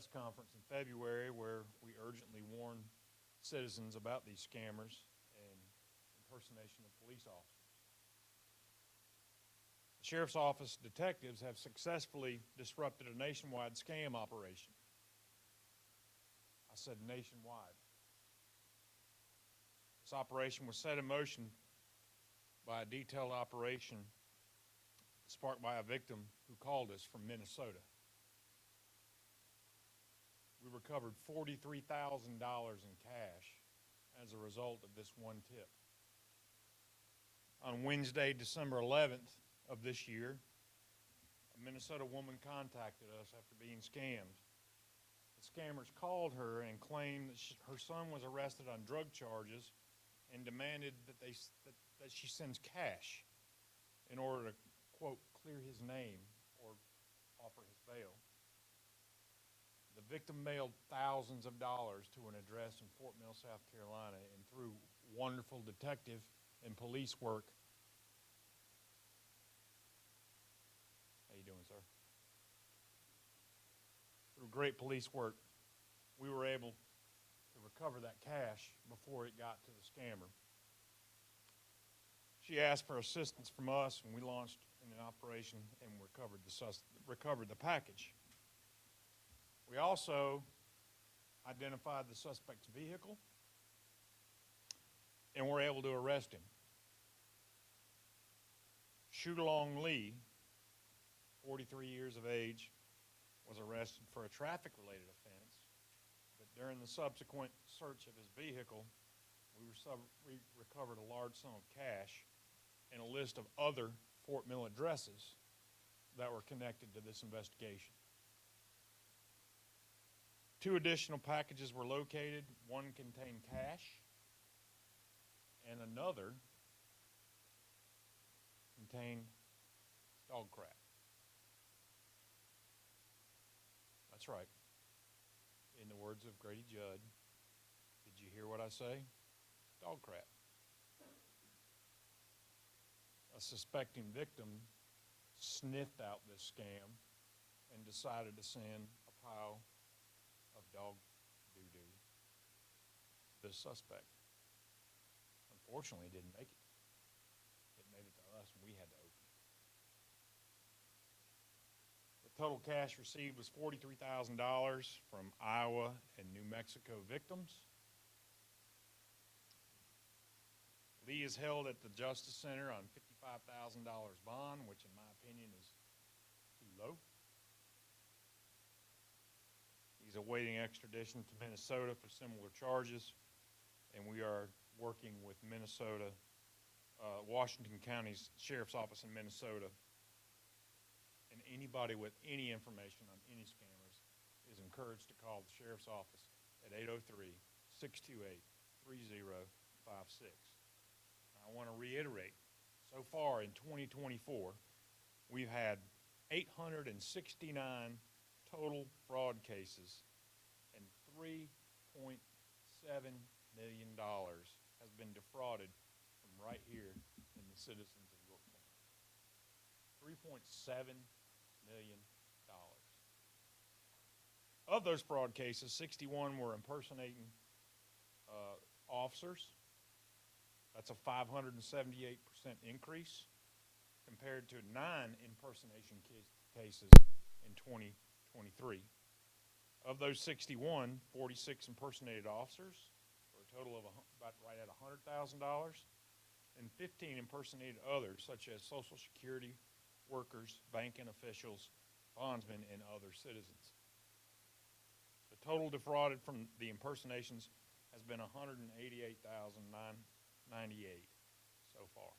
press conference in February where we urgently warned citizens about these scammers and impersonation of police officers. The Sheriff's Office detectives have successfully disrupted a nationwide scam operation. I said nationwide. This operation was set in motion by a detailed operation sparked by a victim who called us from Minnesota. We recovered $43,000 in cash as a result of this one tip. On Wednesday, December 11th of this year, a Minnesota woman contacted us after being scammed. The scammers called her and claimed that her son was arrested on drug charges and demanded that she sends cash in order to, quote, clear his name or offer his bail. The victim mailed thousands of dollars to an address in Fort Mill, South Carolina, and through wonderful detective and police work. How you doing, sir? Through great police work, we were able to recover that cash before it got to the scammer. She asked for assistance from us, and we launched an operation and recovered the package. We also identified the suspect's vehicle, and were able to arrest him. Shootalong Lee, 43 years of age, was arrested for a traffic-related offense, but during the subsequent search of his vehicle, we recovered a large sum of cash and a list of other Fort Mill addresses that were connected to this investigation. 2 additional packages were located. One contained cash, and another contained dog crap. That's right. In the words of Grady Judd, did you hear what I say? Dog crap. A suspecting victim sniffed out this scam and decided to send a pile of dog doo-doo to the suspect. Unfortunately, it didn't make it. It made it to us, and we had to open it. The total cash received was $43,000 from Iowa and New Mexico victims. Lee is held at the Justice Center on $55,000 bond, which in my opinion is too low. He's awaiting extradition to Minnesota for similar charges, and we are working with Washington County's Sheriff's Office in Minnesota. And anybody with any information on any scammers is encouraged to call the Sheriff's Office at 803-628-3056. I want to reiterate, so far in 2024, we've had 869 total fraud cases, and $3.7 million has been defrauded from right here in the citizens of York County. $3.7 million. Of those fraud cases, 61 were impersonating officers. That's a 578% increase compared to 9 impersonation cases in 2023. Of those 61, 46 impersonated officers for a total of about right at $100,000, and 15 impersonated others such as Social Security workers, banking officials, bondsmen, and other citizens. The total defrauded from the impersonations has been $188,998 so far.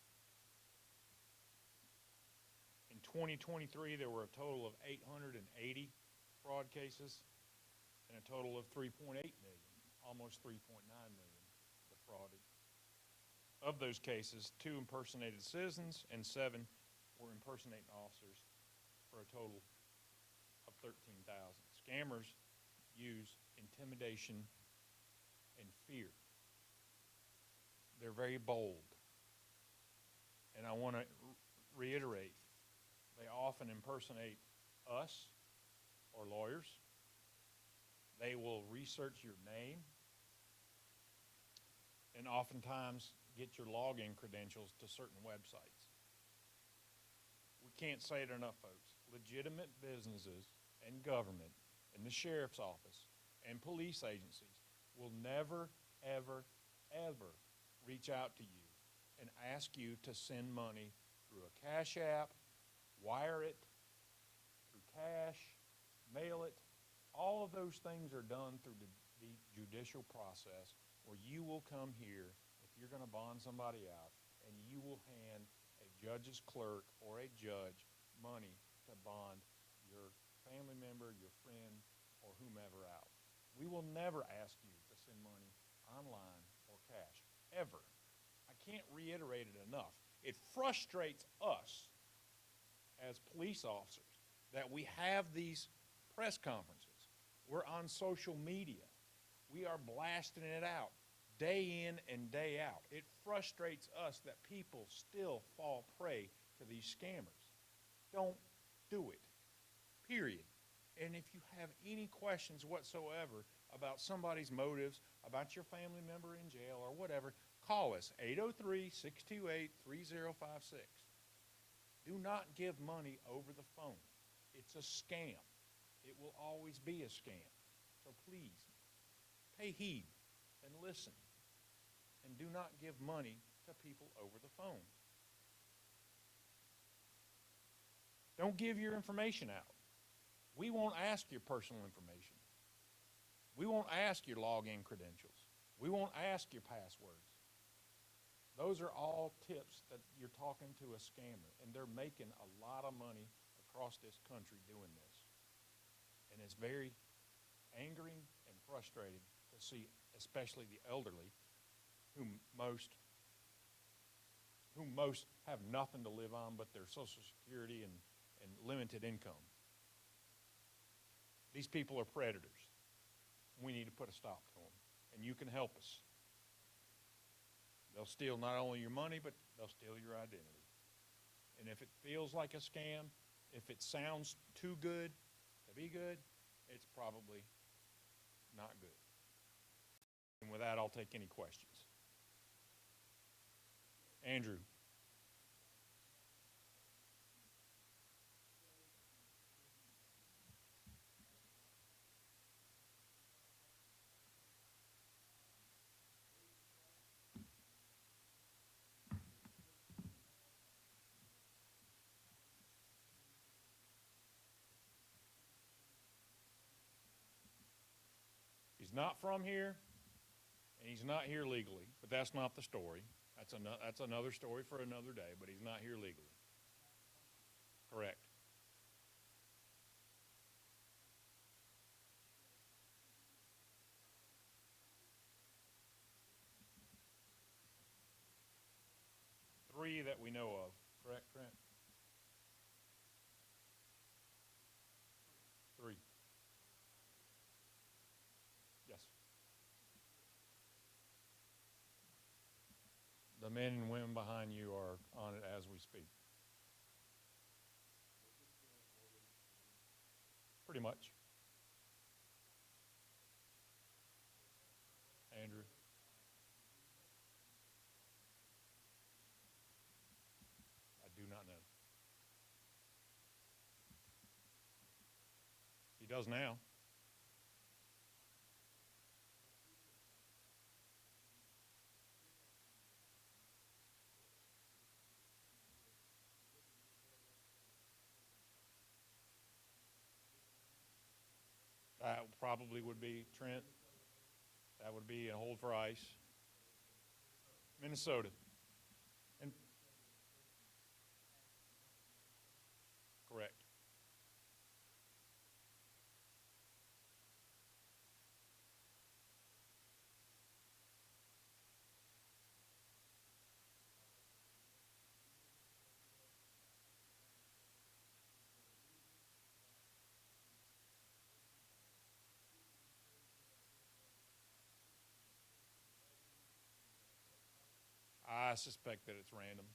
In 2023, there were a total of 880 fraud cases and a total of 3.8 million, almost 3.9 million defrauded. Of those cases, 2 impersonated citizens and 7 were impersonating officers for a total of 13,000. Scammers use intimidation and fear. They're very bold. And I want to reiterate, they often impersonate us or lawyers, they will research your name and oftentimes get your login credentials to certain websites. We can't say it enough, folks. Legitimate businesses and government and the sheriff's office and police agencies will never, ever, ever reach out to you and ask you to send money through a Cash App, wire it, through cash, mail it. All of those things are done through the judicial process where you will come here if you're going to bond somebody out and you will hand a judge's clerk or a judge money to bond your family member, your friend, or whomever out. We will never ask you to send money online or cash, ever. I can't reiterate it enough. It frustrates us as police officers that we have these press conferences. We're on social media. We are blasting it out day in and day out. It frustrates us that people still fall prey to these scammers. Don't do it, period. And if you have any questions whatsoever about somebody's motives, about your family member in jail or whatever, call us, 803-628-3056. Do not give money over the phone. It's a scam. It will always be a scam. So please, pay heed and listen. And do not give money to people over the phone. Don't give your information out. We won't ask your personal information. We won't ask your login credentials. We won't ask your passwords. Those are all tips that you're talking to a scammer, and they're making a lot of money across this country doing this. And it's very angering and frustrating to see, especially the elderly, whom most have nothing to live on but their Social Security and limited income. These people are predators. We need to put a stop to them, and you can help us. They'll steal not only your money, but they'll steal your identity. And if it feels like a scam, if it sounds too good to be good, it's probably not good. And with that, I'll take any questions. Andrew. He's not from here, and he's not here legally, but that's not the story. That's another story for another day, but he's not here legally. Correct. Three that we know of. Correct, Trent? Three. Yes. The men and women behind you are on it as we speak. Pretty much. Andrew. I do not know. He does now. That probably would be Trent. That would be a hold for ice. Minnesota. And correct. I suspect that it's random.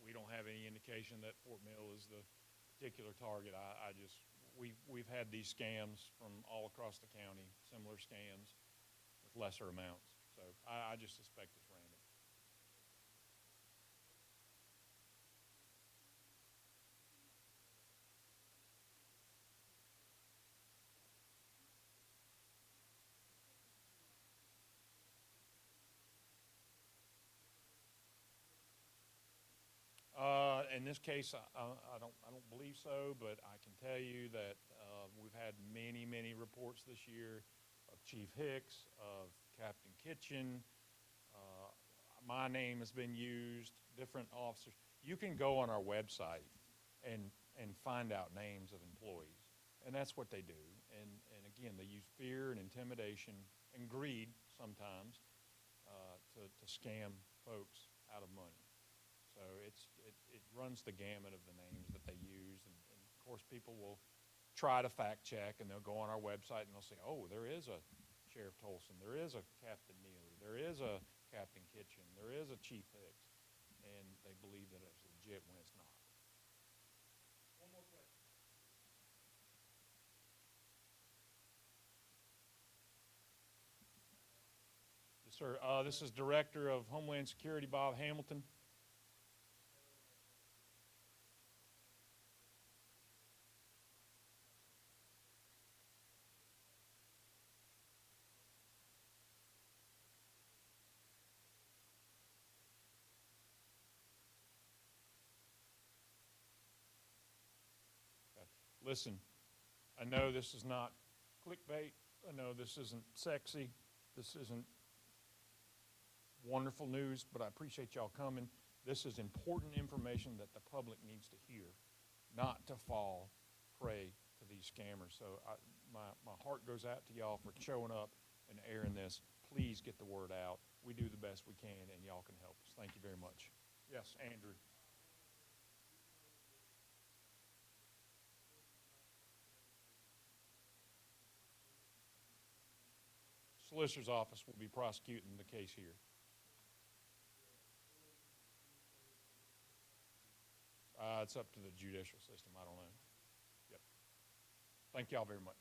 We don't have any indication that Fort Mill is the particular target. I just, we've had these scams from all across the county, similar scams with lesser amounts. So I just suspect it's random. In this case, I don't believe so, but I can tell you that we've had many reports this year of Chief Hicks, of Captain Kitchen. Uh, my name has been used, different officers. You can go on our website and find out names of employees, and that's what they do. And again, they use fear and intimidation and greed sometimes to scam folks out of money. So it runs the gamut of the names that they use, and of course people will try to fact check, and they'll go on our website and they'll say, oh, there is a Sheriff Tolson, there is a Captain Neely, there is a Captain Kitchen, there is a Chief Hicks, and they believe that it's legit when it's not. Yes, sir. This is Director of Homeland Security, Bob Hamilton. Okay. Listen, I know this is not clickbait. I know this isn't sexy. This isn't wonderful news, but I appreciate y'all coming. This is important information that the public needs to hear, not to fall prey to these scammers. So my heart goes out to y'all for showing up and airing this. Please get the word out. We do the best we can, and y'all can help us. Thank you very much. Yes, Andrew. Solicitor's office will be prosecuting the case here. It's up to the judicial system. I don't know. Yep. Thank y'all very much.